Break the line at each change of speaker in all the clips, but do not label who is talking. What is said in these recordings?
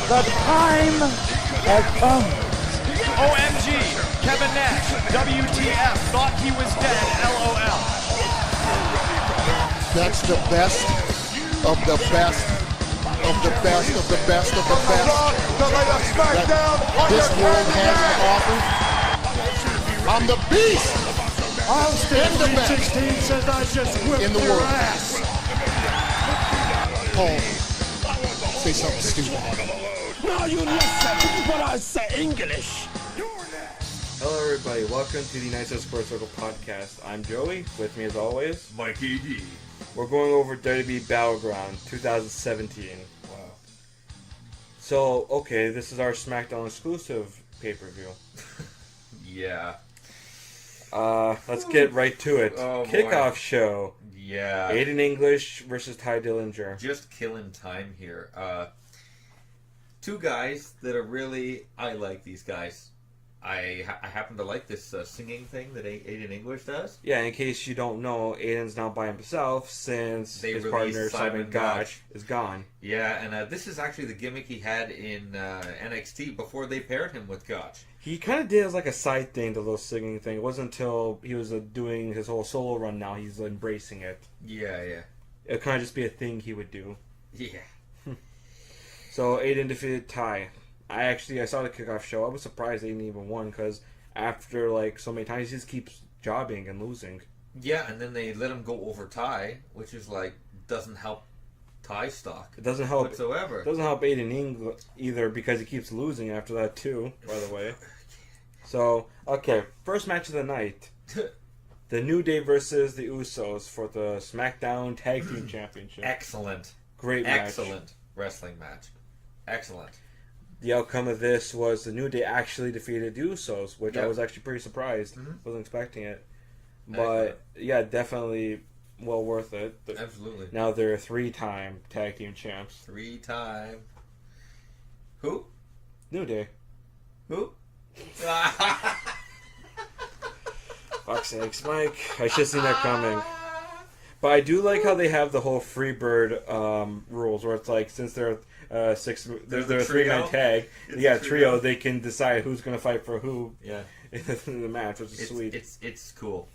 The time has come.
OMG, Kevin Nash, WTF, thought he was dead, LOL.
That's the best of the best of the best of the best of the best that this world has to offer. I'm the beast.
I'll stand
the best
16 says I just whipped
in the
your
world.
ass.
Paul, say something stupid.
Now you listen when I say English.
Hello everybody, welcome to the United States Sports Circle podcast. I'm Joey, with me as always,
Mikey D.
We're going over WWE Battleground 2017.
Wow.
So, okay, this is our SmackDown exclusive pay-per-view.
Yeah.
Let's get right to it.
Oh,
Kickoff
boy.
show.
Yeah.
Aiden English versus Ty Dillinger.
Just killing time here. Two guys that are really... I like these guys. I happen to like this singing thing that Aiden English does.
Yeah, in case you don't know, Aiden's now by himself since
They
his
released
partner
Simon
Simon Gotch is gone.
Yeah, and this is actually the gimmick he had in NXT before they paired him with Gotch.
He kind of did as like a side thing, the little singing thing. It wasn't until he was doing his whole solo run now he's embracing it.
Yeah.
It'd kind of just be a thing he would do.
Yeah.
So Aiden defeated Ty. I saw the kickoff show. I was surprised Aiden even won because after like so many times he just keeps jobbing and losing.
Yeah, and then they let him go over Ty, which is like doesn't help Ty stock.
It doesn't help
whatsoever.
It doesn't help Aiden either because he keeps losing after that too. By the way. So okay, first match of the night. The New Day versus the Usos for the SmackDown Tag Team Championship.
Excellent.
Great match.
Excellent wrestling match. Excellent.
The outcome of this was the New Day actually defeated the Usos, which I
Yep.
was actually pretty surprised.
Mm-hmm.
Wasn't expecting it.
Excellent.
But, yeah, definitely well worth it.
Absolutely.
Now they're 3-time tag team champs.
3-time. Who?
New Day.
Who?
Fuck's sakes, Mike. I should have seen that coming. But I do like how they have the whole Freebird rules, where it's like, since they're they're a 3-man tag,
It's a
trio, they can decide who's going to fight for who
Yeah.
in the match, which is sweet.
It's cool.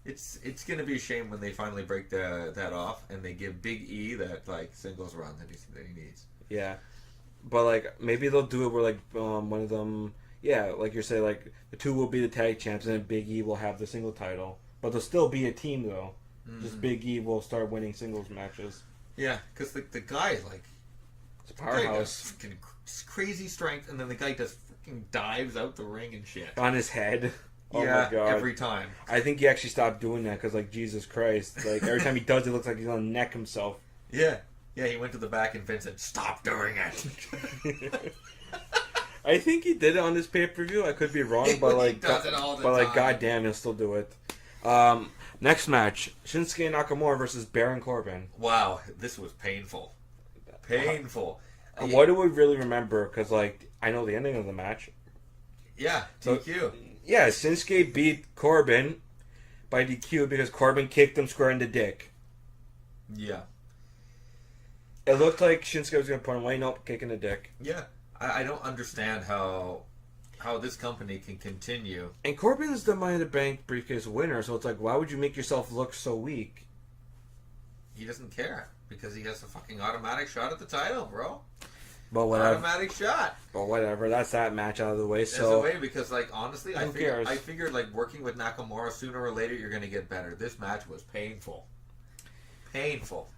It's gonna be a shame when they finally break that off and they give Big E that like singles run that he needs.
Yeah, but like maybe they'll do it where like one of them, yeah, like you're saying, like the two will be the tag champs and then Big E will have the single title, but they'll still be a team though. Just Big E will start winning singles matches.
Yeah, because the guy like
It's a powerhouse
the guy does crazy strength, and then the guy does freaking dives out the ring and shit.
on his head. Oh
yeah,
my god!
every time.
I think he actually stopped doing that because like Jesus Christ, like every time he does, it looks like he's gonna neck himself.
Yeah, he went to the back and Vince said, "Stop doing it."
I think he did it on this pay-per-view. I could be wrong, but like,
He does it all the
but like,
time.
goddamn, he'll still do it. Next match: Shinsuke Nakamura versus Baron Corbin.
Wow, this was painful. Painful.
What do we really remember? Because like, I know the ending of the match.
Yeah,
So-
DQ.
Yeah, Shinsuke beat Corbin by DQ because Corbin kicked him square in the dick.
Yeah.
It looked like Shinsuke was gonna put him away. Nope, kick in the dick.
Yeah. I don't understand how this company can continue.
And Corbin's the Money in the Bank briefcase winner, so it's like, why would you make yourself look so weak?
He doesn't care because he has a fucking automatic shot at the title, bro.
But whatever.
Automatic shot.
But whatever. That's that match out of the way.
There's
So
a way because, like, honestly,
Who cares?
I figured, like, working with Nakamura, sooner or later, you're going to get better. This match was painful. Painful.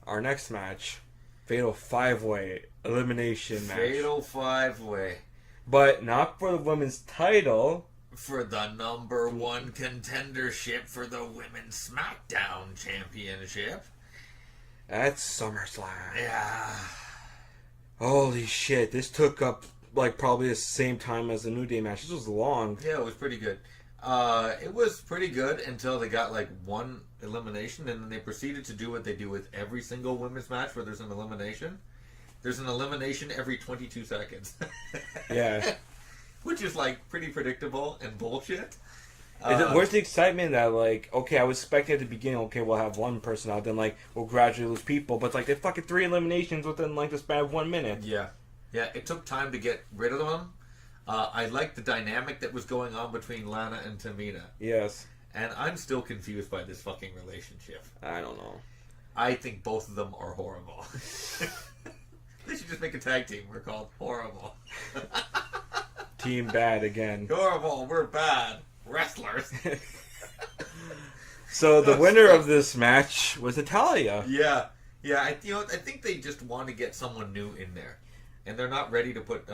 our next match, Fatal 5-Way Elimination match.
Fatal 5-Way.
But not for the women's title.
For the number one contendership for the Women's SmackDown Championship.
That's SummerSlam.
Yeah.
Holy shit, this took up like probably the same time as the New Day match. This was long.
Yeah, it was pretty good. It was pretty good until they got like one elimination, and then they proceeded to do what they do with every single women's match where there's an elimination. There's an elimination every 22 seconds.
Yeah.
Which is like pretty predictable and bullshit.
Where's the excitement that, like, okay, I was expecting at the beginning, okay, we'll have one person out, then, like, we'll gradually lose people, but it's like, they fucking 3 eliminations within, like, the span of 1 minute.
Yeah. Yeah, it took time to get rid of them. I liked the dynamic that was going on between Lana and Tamina.
Yes.
And I'm still confused by this fucking relationship.
I don't know.
I think both of them are horrible. They should just make a tag team. We're called Horrible.
Team Bad again.
Horrible, we're bad. Wrestlers.
So the winner of this match was Natalia.
Yeah. I think they just want to get someone new in there. And they're not ready to put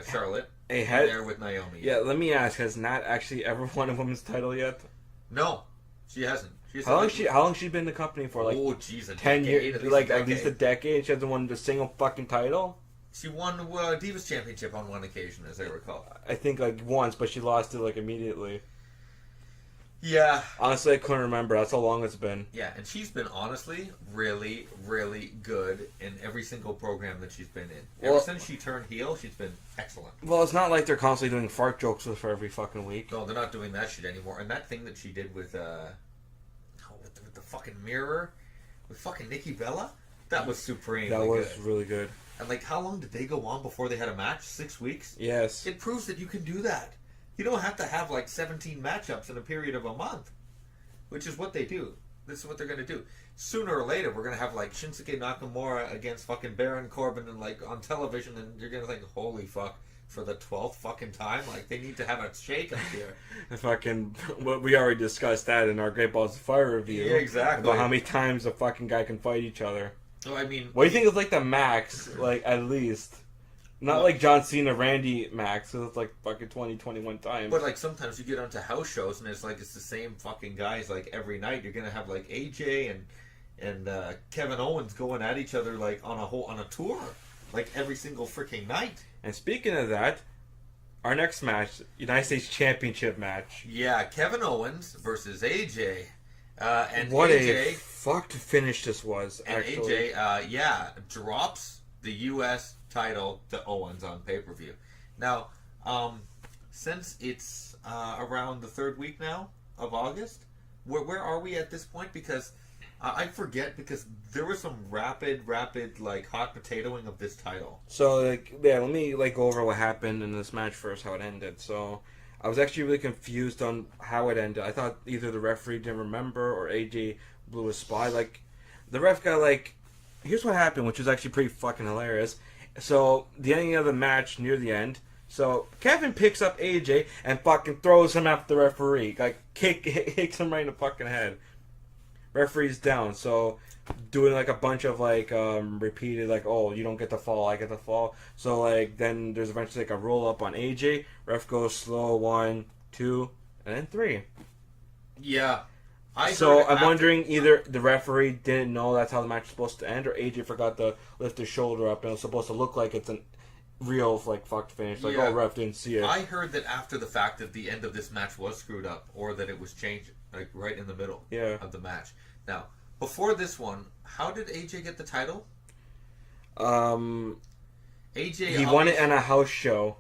Charlotte in there with Naomi.
Yeah, let me ask, has Nat actually ever won a women's title yet?
No, she hasn't.
How long she been in the company for? Like,
oh, jeez,
10 years, like at least a decade. She hasn't won a single fucking title.
She won the Divas Championship on one occasion, as I recall.
I think like once, but she lost it like immediately.
Yeah.
Honestly, I couldn't remember. That's how long it's been.
Yeah, and she's been honestly really, really good in every single program that she's been in. Ever since she turned heel, she's been excellent.
Well, it's not like they're constantly doing fart jokes with her every fucking week.
No, they're not doing that shit anymore. And that thing that she did with with the fucking mirror, with fucking Nikki Bella, that was supreme.
That was really good.
And like, how long did they go on before they had a match? 6 weeks?
Yes.
It proves that you can do that. You don't have to have like 17 matchups in a period of a month, which is what they do. This is what they're going to do. Sooner or later, we're going to have like Shinsuke Nakamura against fucking Baron Corbin and like on television, and you're going to think, holy fuck, for the 12th fucking time? Like, they need to have a shake up here.
Fucking, we already discussed that in our Great Balls of Fire review.
Yeah, exactly.
About how many times a fucking guy can fight each other.
So, I mean...
What do you think is like the max, like at least? Not like John Cena, Randy max, because it's like fucking 20, 21 times.
But like sometimes you get onto house shows and it's the same fucking guys like every night. You're gonna have like AJ and Kevin Owens going at each other like on a tour, like every single freaking night.
And speaking of that, our next match, United States Championship match.
Yeah, Kevin Owens versus AJ. And
what
AJ,
a fucked finish this was.
And
actually.
AJ, drops the U.S. title to Owens on pay-per-view. Now, since it's around the third week now of August, where are we at this point? Because I forget, because there was some rapid like hot potatoing of this title.
So like, yeah, let me like go over what happened in this match first, how it ended. So I was actually really confused on how it ended. I thought either the referee didn't remember or AJ blew a spot. Like, the ref got like, here's what happened, which was actually pretty fucking hilarious. So, the ending of the match, near the end, so Kevin picks up AJ and fucking throws him after the referee. Like, kicks him right in the fucking head. Referee's down, so doing like a bunch of like repeated like, oh, you don't get the fall, I get the fall. So like then there's eventually like a roll up on AJ. Ref goes slow, 1, 2, and then 3.
Yeah.
So I'm wondering either the referee didn't know that's how the match was supposed to end, or AJ forgot to lift his shoulder up and it was supposed to look like it's a real like fucked finish. Like, oh, ref didn't see it.
I heard that after the fact that the end of this match was screwed up, or that it was changed like right in the middle of the match. Now, before this one, how did AJ get the title?
AJ
he
won it in a house show.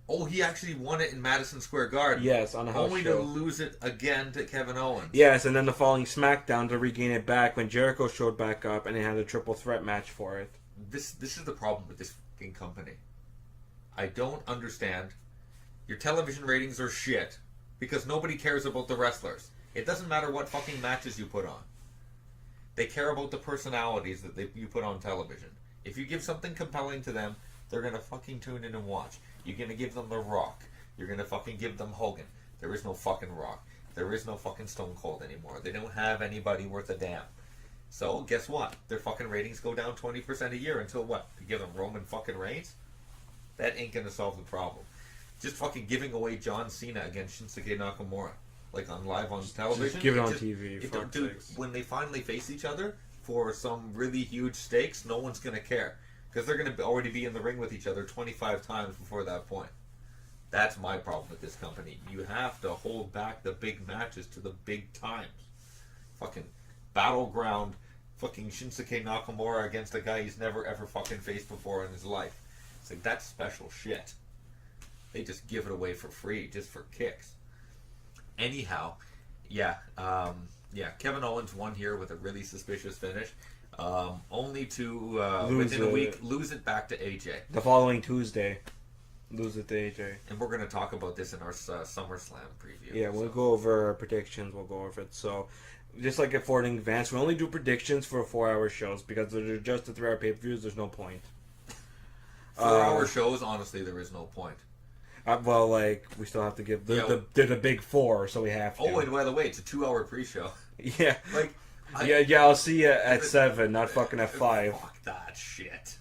Oh, he actually won it in Madison Square Garden.
Yes, on a house
only
show.
to lose it again to Kevin Owens.
Yes, and then the following SmackDown to regain it back when Jericho showed back up and they had a triple threat match for it.
This is the problem with this fucking company. I don't understand. Your television ratings are shit because nobody cares about the wrestlers. It doesn't matter what fucking matches you put on. They care about the personalities that you put on television. If you give something compelling to them, they're going to fucking tune in and watch. You're going to give them The Rock. You're going to fucking give them Hogan. There is no fucking Rock. There is no fucking Stone Cold anymore. They don't have anybody worth a damn. So, guess what? Their fucking ratings go down 20% a year until what? To give them Roman fucking Reigns? That ain't going to solve the problem. Just fucking giving away John Cena against Shinsuke Nakamura. Like on live on television.
Just give it on TV.
Dude, when they finally face each other for some really huge stakes, no one's going to care. Because they're going to already be in the ring with each other 25 times before that point. That's my problem with this company. You have to hold back the big matches to the big times. Fucking Battleground, fucking Shinsuke Nakamura against a guy he's never ever fucking faced before in his life. It's like, that's special shit. They just give it away for free, just for kicks. Anyhow, Kevin Owens won here with a really suspicious finish. only to
Lose
within a
it.
week lose it back to AJ.
The following Tuesday, lose it to AJ.
And we're going to talk about this in our SummerSlam preview.
Yeah, we'll go over our predictions. We'll go over it. So, just like at Ford in advance, we only do predictions for 4-hour shows because they're just the 3-hour pay-per-views. There's no point.
4-hour shows, honestly, there is no point.
Well, like, we still have to give... They're the big 4, so we have to.
Oh, and by the way, it's a 2-hour pre-show.
Yeah.
Like,
I'll see you at 7, not fucking at 5.
Fuck that shit.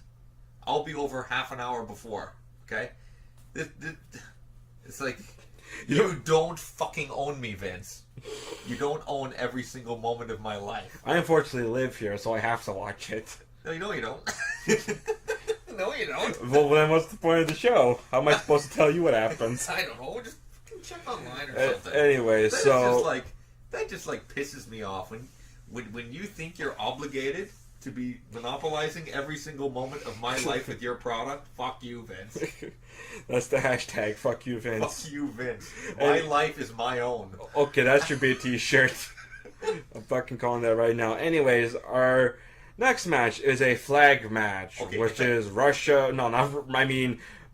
I'll be over half an hour before, okay? It's like, you don't fucking own me, Vince. You don't own every single moment of my life.
I unfortunately live here, so I have to watch it.
No, you know you don't. No, you don't.
Well, then what's the point of the show? How am I supposed to tell you what happens?
I don't know. Just check online or something.
Anyway,
that
so...
that just pisses me off. When you think you're obligated to be monopolizing every single moment of my life with your product, fuck you, Vince.
That's the hashtag, fuck you, Vince.
Fuck you, Vince. My life is my own.
Okay, that should be a t-shirt. I'm fucking calling that right now. Anyways, our next match is a flag match, which is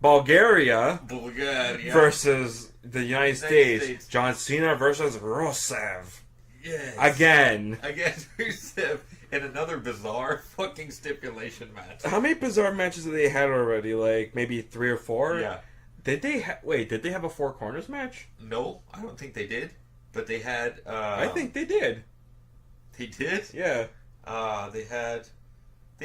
Bulgaria versus the United States. John Cena versus Rusev.
Yes.
Again,
Rusev in another bizarre fucking stipulation match.
How many bizarre matches have they had already? Like, maybe 3 or 4?
Yeah.
Did they have a 4 corners match?
No, I don't think they did. But they had...
I think they did.
They did?
Yeah.
They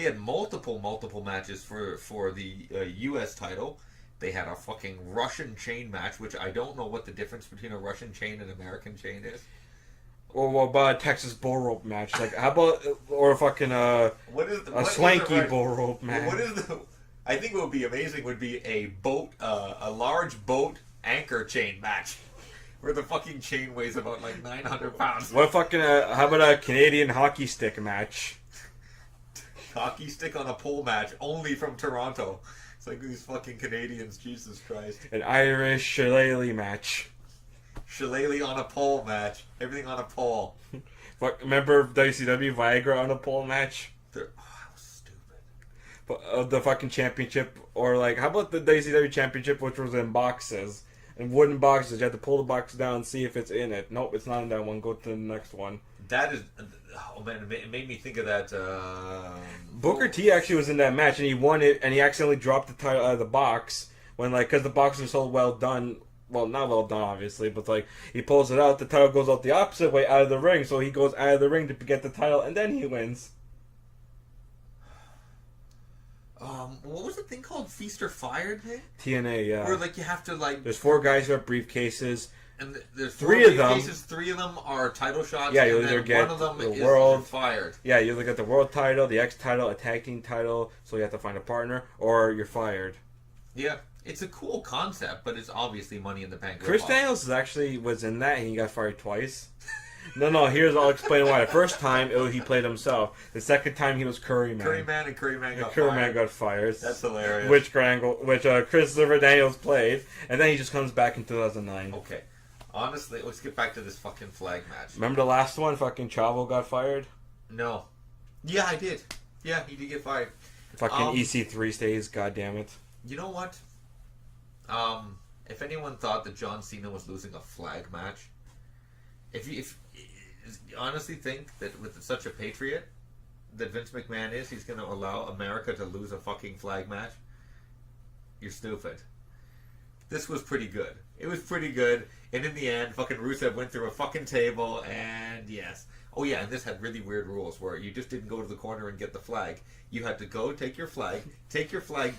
had multiple matches for the U.S. title. They had a fucking Russian chain match, which I don't know what the difference between a Russian chain and American chain is.
Or what about a Texas bull rope match? Like, how about a fucking swanky bull rope match?
I think what would be amazing would be a large boat anchor chain match, where the fucking chain weighs about 900 pounds.
How about a Canadian hockey stick match?
Hockey stick on a pole match, only from Toronto. It's like these fucking Canadians, Jesus Christ.
An Irish shillelagh match.
Shillelagh on a pole match. Everything on a pole.
Remember WCW Viagra on a pole match?
That was stupid.
But, the fucking championship, or how about the WCW championship, which was in boxes, in wooden boxes? You have to pull the box down and see if it's in it. Nope, it's not in that one. Go to the next one.
That is, oh man, it made me think of that.
Booker T actually was in that match, and he won it, and he accidentally dropped the title out of the box because the box was so well done. Well, not well done, obviously, but he pulls it out, the title goes out the opposite way out of the ring, so he goes out of the ring to get the title, and then he wins.
What was the thing called? Feast or Fired?
TNA, yeah.
Where you have to
There's 4 guys who have briefcases.
And there's
3 of them.
3 of them are title shots.
Yeah,
and
you either
then
get
one of them
the
is
world
fired.
Yeah, you either get the world title, the X title, a tag team title, so you have to find a partner, or you're fired.
Yeah, it's a cool concept, but it's obviously Money in the Bank.
Chris Daniels was in that, and he got fired twice. No, I'll explain why. The first time, he played himself. The second time, he was Curryman. Curryman got fired.
That's hilarious.
Which Chris Daniels played, and then he just comes back in 2009.
Okay. Honestly, let's get back to this fucking flag match.
Remember the last one? Fucking Chavo got fired?
No. Yeah, I did. Yeah, he did get fired.
Fucking EC3 stays, goddammit.
You know what? If anyone thought that John Cena was losing a flag match, if you honestly think that with such a patriot that Vince McMahon is, he's going to allow America to lose a fucking flag match, you're stupid. This was pretty good. It was pretty good, and in the end, fucking Rusev went through a fucking table, and yes. Oh yeah, and this had really weird rules where you just didn't go to the corner and get the flag. You had to go take your flag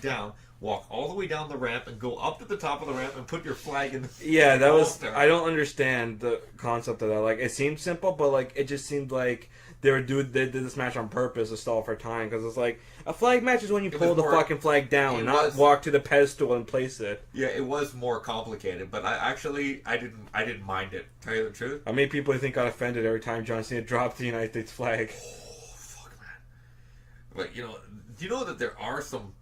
down, walk all the way down the ramp, and go up to the top of the ramp and put your flag in the
Yeah, that was... I don't understand the concept of that. It seemed simple, but it just seemed like they did this match on purpose to stall for time, because it's a flag match is when you pull the fucking flag down, not walk to the pedestal and place it.
Yeah, it was more complicated, but I didn't mind it. Tell you the truth.
How many people do you think got offended every time John Cena dropped the United States flag?
Oh fuck, man! But do you know that there are some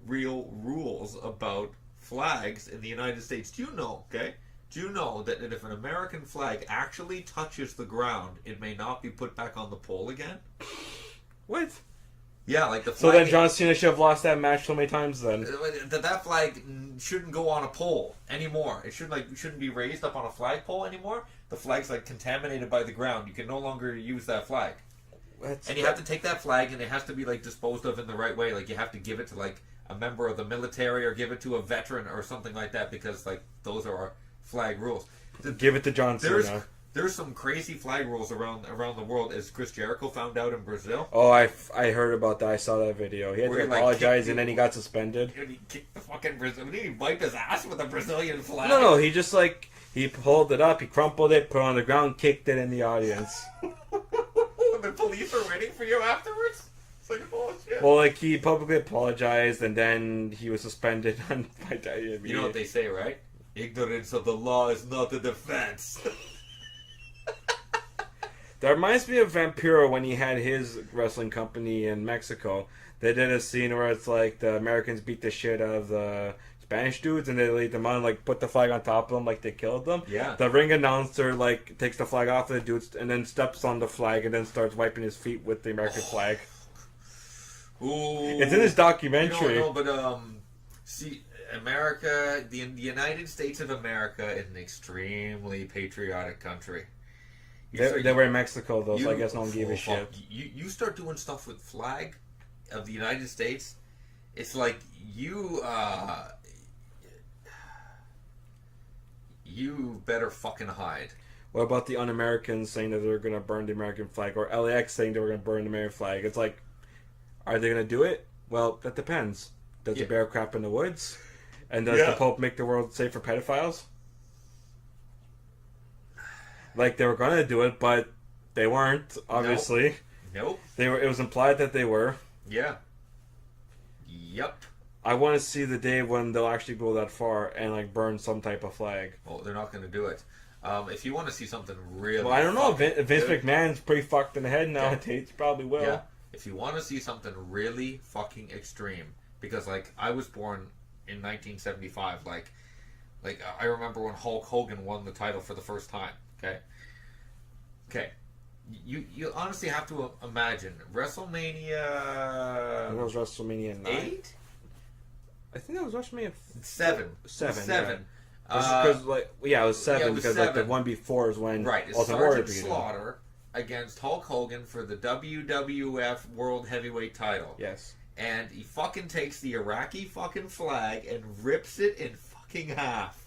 real rules about flags in the United States? Do you know? Okay. Do you know that if an American flag actually touches the ground, it may not be put back on the pole again?
What?
Yeah, like the
So
flag.
then John Cena should have lost that match so many times then.
That flag shouldn't go on a pole anymore. It shouldn't be raised up on a flagpole anymore. The flag's like contaminated by the ground. You can no longer use that flag. And you have to take that flag, and it has to be like disposed of in the right way. Like you have to give it to like a member of the military, or give it to a veteran, or something like that, because like those are our flag rules.
Give it to John Cena.
There's some crazy flag rules around the world, as Chris Jericho found out in Brazil.
Oh, I heard about that. I saw that video. He had to apologize, and then he got suspended.
And he kicked the fucking Brazil. Did he wipe his ass with a Brazilian flag?
No, he just like he pulled it up, he crumpled it, put it on the ground, kicked it in the audience.
The police are waiting for you afterwards. It's like, oh shit.
Well, like he publicly apologized, and then he was suspended by WWE.
You know what they say, right? Ignorance of the law is not a defense.
That reminds me of Vampiro when he had his wrestling company in Mexico. They did a scene where it's like the Americans beat the shit out of the Spanish dudes, and they laid them on, like put the flag on top of them, like they killed them.
Yeah.
The ring announcer like takes the flag off of the dudes and then steps on the flag and then starts wiping his feet with the American flag.
Ooh.
It's in his documentary.
No, but see, America, the United States of America is an extremely patriotic country.
They were in Mexico though, so I guess no one gave a shit.
You start doing stuff with flag of the United States, it's like you better fucking hide.
What about the un-Americans saying that they're going to burn the American flag, or LAX saying they were going to burn the American flag? It's like, are they going to do it? Well, that depends. Does the bear crap in the woods? And does the Pope make the world safe for pedophiles? Like, they were going to do it, but they weren't, obviously.
Nope.
It was implied that they were.
Yeah. Yep.
I want to see the day when they'll actually go that far and, like, burn some type of flag.
Well, they're not going to do it. If you want to see something really...
Well, I don't know. Vince McMahon's pretty fucked in the head nowadays. He probably will.
Yeah. If you want to see something really fucking extreme, because, like, I was born in 1975, like I remember when Hulk Hogan won the title for the first time, okay? You honestly have to imagine WrestleMania...
I think that was WrestleMania 9.
8?
I think that was WrestleMania
7.
Yeah. Because it was 7 because
7.
like the one before is when
it's
Ultimate Warrior
Sergeant
beat him.
Slaughter against Hulk Hogan for the WWF World Heavyweight title.
Yes.
And he fucking takes the Iraqi fucking flag and rips it in fucking half.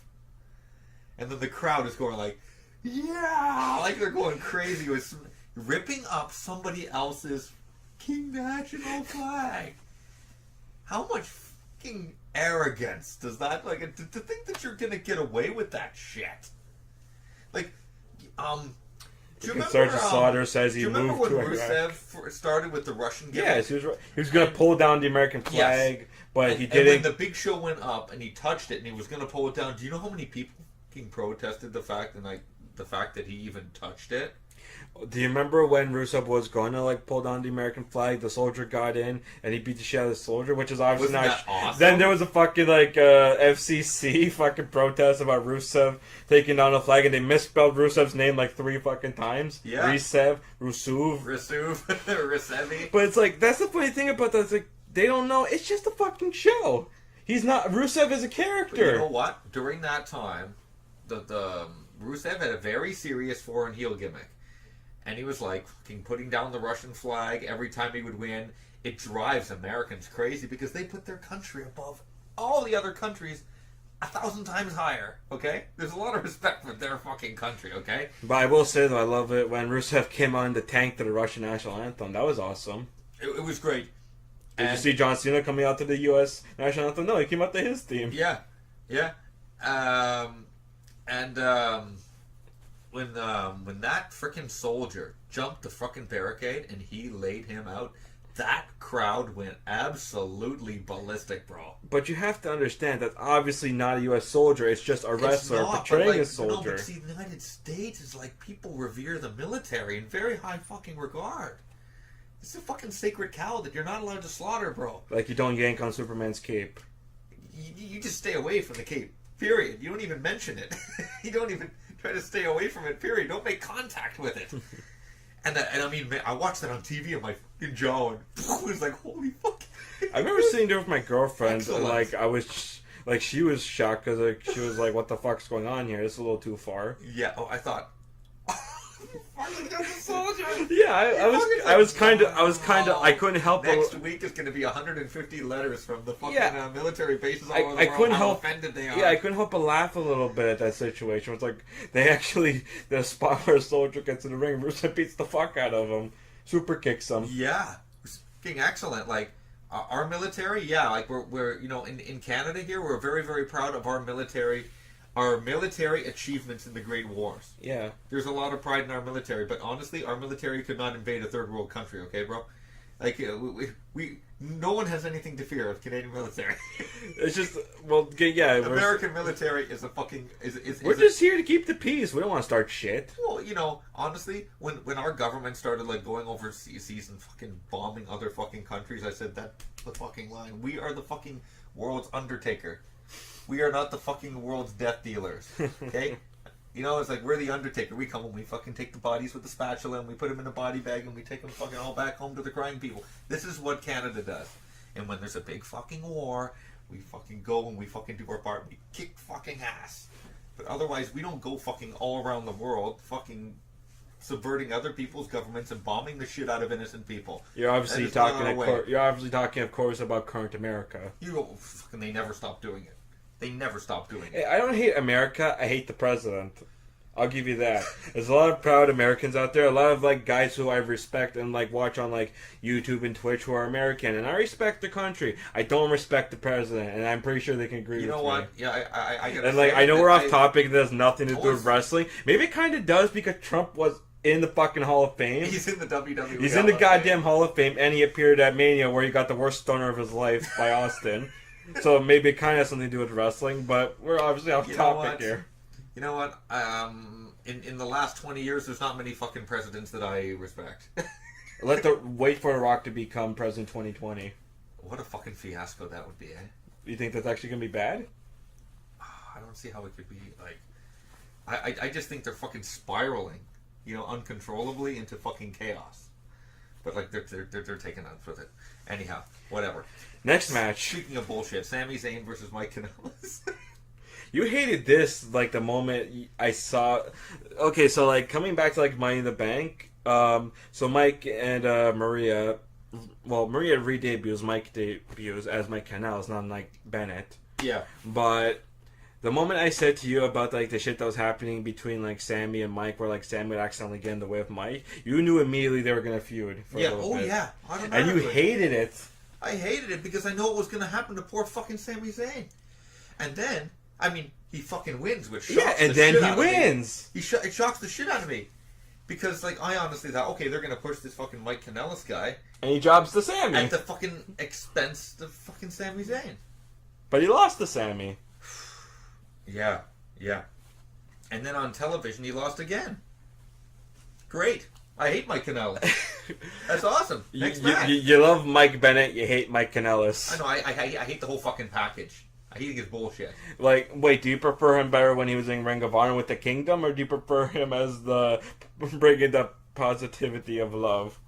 And then the crowd is going like, yeah! Like they're going crazy with ripping up somebody else's fucking national flag. How much fucking arrogance does that, like, to think that you're gonna get away with that shit? Like, do you remember,
Sergeant Slaughter says he
do you remember
moved
when
to
Rusev started with the Russian gimmick?
Yes, he was going to pull down the American flag, but he didn't.
And when the Big Show went up and he touched it and he was going to pull it down, do you know how many people fucking protested the fact that he even touched it?
Do you remember when Rusev was going to like pull down the American flag? The soldier got in and he beat the shit out of the soldier, which is obviously
Wasn't
not.
that awesome?
Then there was a fucking like FCC fucking protest about Rusev taking down the flag, and they misspelled Rusev's name like 3 fucking times.
Yeah.
Rusev.
Rusevi.
But it's like that's the funny thing about that. It's like they don't know. It's just a fucking show. He's not. Rusev is a character.
But you know what? During that time, the Rusev had a very serious foreign heel gimmick. And he was like fucking putting down the Russian flag every time he would win. It drives Americans crazy because they put their country above all the other countries 1,000 times higher, okay? There's a lot of respect for their fucking country, okay?
But I will say, though, I love it when Rusev came on the tank to the Russian national anthem. That was awesome.
It was great.
Did you see John Cena coming out to the U.S. national anthem? No, he came out to his team.
Yeah. When that frickin' soldier jumped the frickin' barricade and he laid him out, that crowd went absolutely ballistic, bro.
But you have to understand that's obviously not a U.S. soldier. It's just a wrestler portraying a soldier.
No, but see, the United States is like people revere the military in very high fucking regard. It's a fucking sacred cow that you're not allowed to slaughter, bro.
Like you don't yank on Superman's cape.
You just stay away from the cape. Period. You don't even mention it. You don't even try to stay away from it. Period. Don't make contact with it. And I mean, man, I watched that on TV. I'm like, fucking jaw and it was like, holy fuck.
I remember sitting there with my girlfriend, and
Excellent.
like I was, like she was shocked because like she was like, "What the fuck's going on here? This is a little too far."
Yeah. Oh, I thought.
Yeah, I was kind of, I couldn't help.
Next week is going to be 150 letters from the fucking military bases all over the
I
world.
couldn't
How
help.
offended they are.
Yeah, I couldn't help but laugh a little bit at that situation. It's like they actually the spot where a soldier gets in the ring, Rusev beats the fuck out of him, super kicks him.
Yeah, it's fucking excellent. Like our military, yeah, like we're you know in Canada here, we're very very proud of our military achievements in the Great Wars.
Yeah,
There's a lot of pride in our military, but honestly, our military could not invade a third world country. Okay, bro. Like we no one has anything to fear of Canadian military.
it's just yeah.
American military is a fucking
We're just here to keep the peace. We don't want to start shit.
Well, you know, honestly, when our government started like going overseas and fucking bombing other fucking countries, I said that's the fucking line. We are the fucking world's Undertaker. We are not the fucking world's death dealers. Okay. You know, it's like we're the Undertaker. We come and we fucking take the bodies with the spatula and we put them in a body bag and we take them fucking all back home to the crying people. This is what Canada does. And when there's a big fucking war, we fucking go and we fucking do our part. We kick fucking ass. But otherwise, we don't go fucking all around the world fucking subverting other people's governments and bombing the shit out of innocent people.
You're obviously
That is not our way.
You're obviously talking, of course, about current America.
Fucking, they never stop doing it. They never stop doing it.
Hey, I don't hate America. I hate the president. I'll give you that. There's a lot of proud Americans out there. A lot of like guys who I respect and like watch on like YouTube and Twitch who are American, and I respect the country. I don't respect the president, and I'm pretty sure they can agree with me.
You know what? Yeah, I gotta
And like
say
I know
that
we're off topic. It has nothing to do
always-
with wrestling. Maybe it kind of does because Trump was in the fucking Hall of Fame.
He's in the WWE.
He's in the goddamn Hall of Fame, and he appeared at Mania where he got the worst stunner of his life by Austin. So maybe it kind of has something to do with wrestling, but we're obviously off topic here.
You know what? In the last 20 years, there's not many fucking presidents that I respect.
Wait for The Rock to become president 2020.
What a fucking fiasco that would be, eh?
You think that's actually gonna be bad?
I don't see how it could be, like... I just think they're fucking spiraling, you know, uncontrollably into fucking chaos. But, like, they're taking up with it. Anyhow, whatever.
Next match.
Speaking of bullshit, Sami Zayn versus Mike Kanellis.
You hated this, like, the moment I saw... Okay, so, like, coming back to, like, Money in the Bank, so Mike and Maria... Well, Maria re-debuts, Mike debuts as Mike Kanellis, not Mike Bennett.
Yeah.
But the moment I said to you about, like, the shit that was happening between, like, Sammy and Mike, where, like, Sammy would accidentally get in the way of Mike, you knew immediately they were going to feud for a little bit.
Yeah.
And you hated it.
I hated it because I know what was going to happen to poor fucking Sami Zayn. And then, I mean, he fucking wins, which shocks
Yeah, and
the
then
shit
he
out of me.
wins.
It shocks the shit out of me. Because, like, I honestly thought, okay, they're going to push this fucking Mike Kanellis guy
And he drops to Sammy.
at the fucking expense of fucking Sami Zayn.
But he lost to Sammy.
Yeah. And then on television, he lost again. Great. I hate Mike Kanellis. That's awesome. Next match.
You love Mike Bennett, you hate Mike Kanellis.
I know, I hate the whole fucking package. I think it's bullshit.
Like, wait, do you prefer him better when he was in Ring of Honor with the Kingdom, or do you prefer him as the bringing the positivity of love?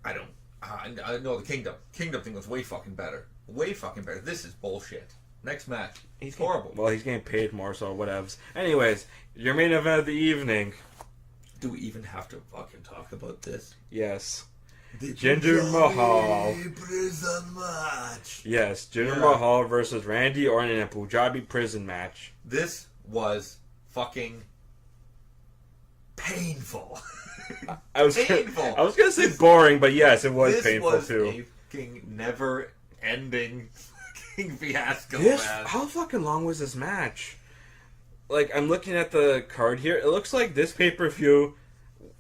I don't. I know the Kingdom. Kingdom thing was way fucking better. Way fucking better. This is bullshit. Next match. He's horrible.
Well, he's getting paid more, so whatevs. Anyways, your main event of the evening.
Do we even have to fucking talk about this?
Yes. Jinder Mahal.
Prison match.
Yes, Jinder
Yeah.
Mahal versus Randy Orton in a Punjabi prison match.
This was fucking painful.
I was
Painful.
I was gonna say boring, but yes, it was
This
painful
was
too.
a fucking never-ending fucking fiasco,
This,
man.
how fucking long was this match? Like, I'm looking at the card here. It looks like this pay-per-view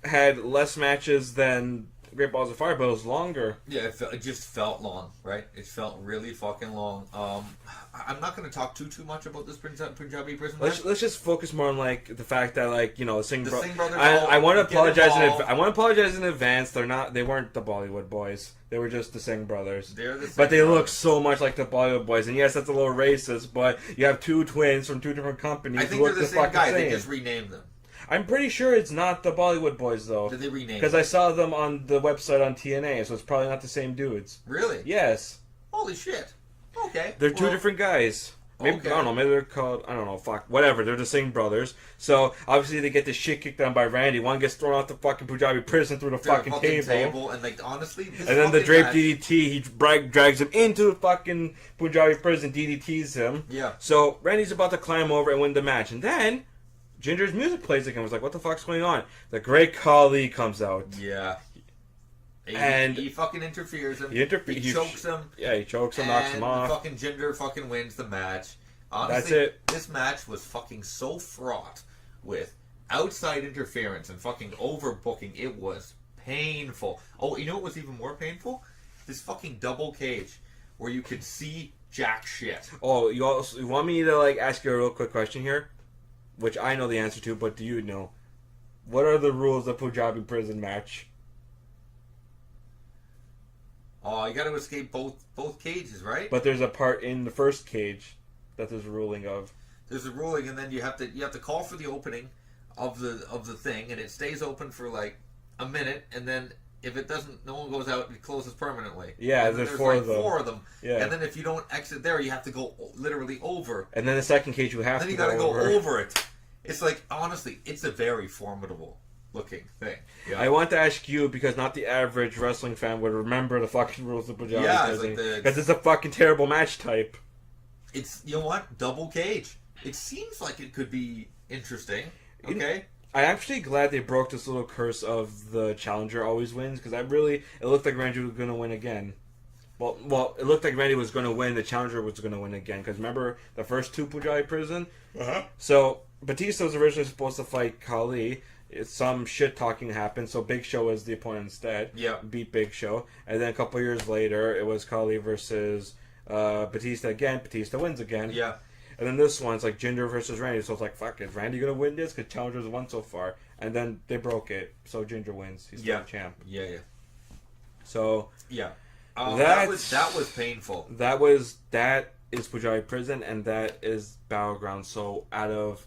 had less matches than Great Balls of Fire, but it was longer.
Yeah, it just felt long, right? It felt really fucking long. I'm not going to talk too much about this Punjabi prison match.
Let's just focus more on like the fact that, like, you know, the Singh
The
brothers.
Singh brothers
I want to
get
apologize.
involved.
I want to apologize in advance. They weren't the Bollywood boys. They were just the Singh brothers.
They're the Singh
But they look
brothers.
so much like the Bollywood boys. And yes, that's a little racist. But you have two twins from two different companies
I
who
think they're
look
the
the
same
fucking
guy.
same.
They just renamed them.
I'm pretty sure it's not the Bollywood Boys though.
Did they rename?
Because I saw them on the website on TNA, so it's probably not the same dudes.
Really?
Yes.
Holy shit. Okay.
They're two different guys. Maybe
Okay.
I don't know. Maybe they're called, I don't know. Fuck, whatever. They're the same brothers. So obviously they get the shit kicked down by Randy. One gets thrown out the fucking Punjabi prison through the fucking table.
And like honestly, this
And then the drape
match-
DDT, he drags him into the fucking Punjabi prison, DDTs him.
Yeah.
So Randy's about to climb over and win the match, and then Ginger's music plays again. I was like, what the fuck's going on? The Great Khali comes out.
Yeah.
And
he fucking interferes him.
He
chokes him.
Yeah, he chokes him, knocks him off.
And fucking Ginger fucking wins the match. Honestly,
That's it.
This match was fucking so fraught with outside interference and fucking overbooking. It was painful. Oh, you know what was even more painful? This fucking double cage where you could see jack shit.
Oh, you want me to like ask you a real quick question here, which I know the answer to, but do you know? What are the rules of Punjabi prison match?
Oh, you got to escape both cages, right?
But there's a part in the first cage that there's a ruling of.
There's a ruling, and then you have to call for the opening of the thing, and it stays open for like a minute, and then if it doesn't, no one goes out, it closes permanently.
Yeah,
and
there's
like
four of them.
4 of them.
Yeah.
And then if you don't exit there, you have to go literally over.
And then the second cage you have
Then
to
you got to
go
go
over.
over it. It's like honestly, it's a very formidable looking thing. Yeah.
I want to ask you because not the average wrestling fan would remember the fucking rules of Punjabi
Yeah, it's
prison
like
because it's a fucking terrible match type.
It's, you know what, double cage. It seems like it could be interesting. Okay.
I'm actually glad they broke this little curse of the challenger always wins because it looked like Randy was going to win again. Well, it looked like Randy was going to win. The challenger was going to win again because remember the first 2 Punjabi prison. So Batista was originally supposed to fight Khali. Some shit talking happened, so Big Show was the opponent instead.
Yeah.
Beat Big Show, and then a couple years later, it was Khali versus Batista again. Batista wins again.
Yeah.
And then this one's like Jinder versus Randy. So it's like, fuck, is Randy gonna win this? Because Challenger's won so far, and then they broke it, so Jinder wins. He's still the champ.
Yeah.
So
Yeah. That was painful.
That is Punjabi prison, and that is Battleground. So out of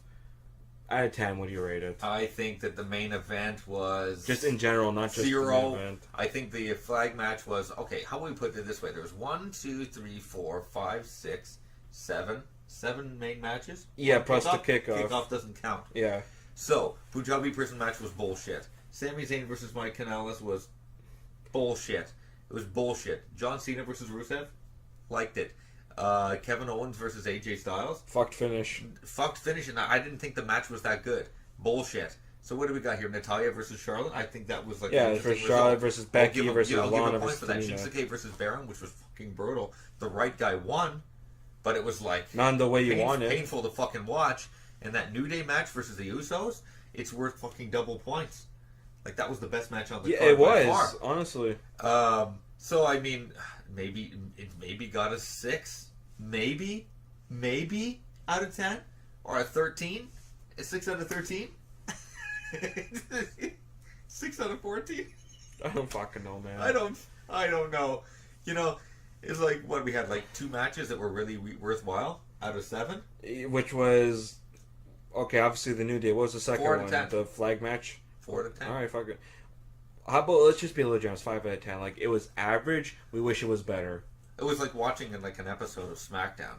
10, what do you rate it?
I think that the main event was
Just in general, not just
0.
the main event.
I think the flag match was okay. How would we put it this way? There was 1, 2, 3, 4, 5, 6, 7 main matches.
Yeah, plus the kickoff.
Kickoff doesn't count.
Yeah.
So Punjabi prison match was bullshit. Sami Zayn versus Mike Kanellis was bullshit. It was bullshit. John Cena versus Rusev, liked it. Kevin Owens versus AJ Styles,
Fucked finish.
and I didn't think the match was that good. Bullshit. So what do we got here? Natalia versus Charlotte. I think that was like
Yeah,
an
versus
interesting
Charlotte
result.
versus Becky versus
I'll give
Lana
a point
versus
for that.
Tamina.
Shinsuke versus Baron, which was fucking brutal. The right guy won, but it was like
Not in the way you want it.
painful to fucking watch. And that New Day match versus the Usos, it's worth fucking double points. Like that was the best match on the
Yeah,
card
it
by
was,
far.
honestly.
So I mean, maybe it got a 6, maybe out of 10 or a 13, a 6 out of 13, 6 out of 14.
I don't fucking know, man.
I don't know. You know, it's like what we had like 2 matches that were really worthwhile out of 7.
Which was okay. Obviously, the New Day. What was the second
4 out
one?
of 10.
The flag match.
4 out of 10.
All right, fuck it. How about let's just be a little generous. 5 out of 10. Like it was average. We wish it was better.
It was like watching like an episode of SmackDown.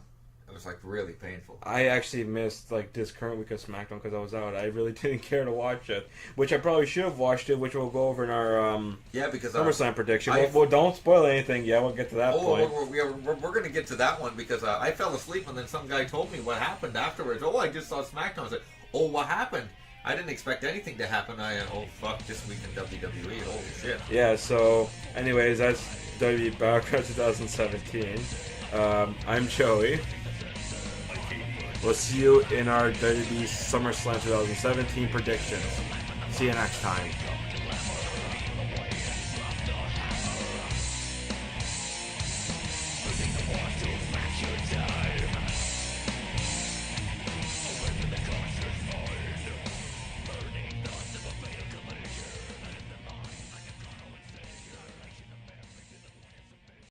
It was like really painful.
I actually missed like this current week of SmackDown because I was out. I really didn't care to watch it, which I probably should have watched it, which we'll go over in our
Because
SummerSlam prediction. Well, don't spoil anything. Yeah, we'll get to that point.
We're going to get to that one because I fell asleep and then some guy told me what happened afterwards. Oh, I just saw SmackDown. I was like, oh, what happened? I didn't expect anything to happen. Oh, fuck, this week in WWE. Holy shit.
Yeah, so, anyways, that's WWE Battleground 2017. I'm Joey. We'll see you in our WWE SummerSlam 2017 predictions. See you next time.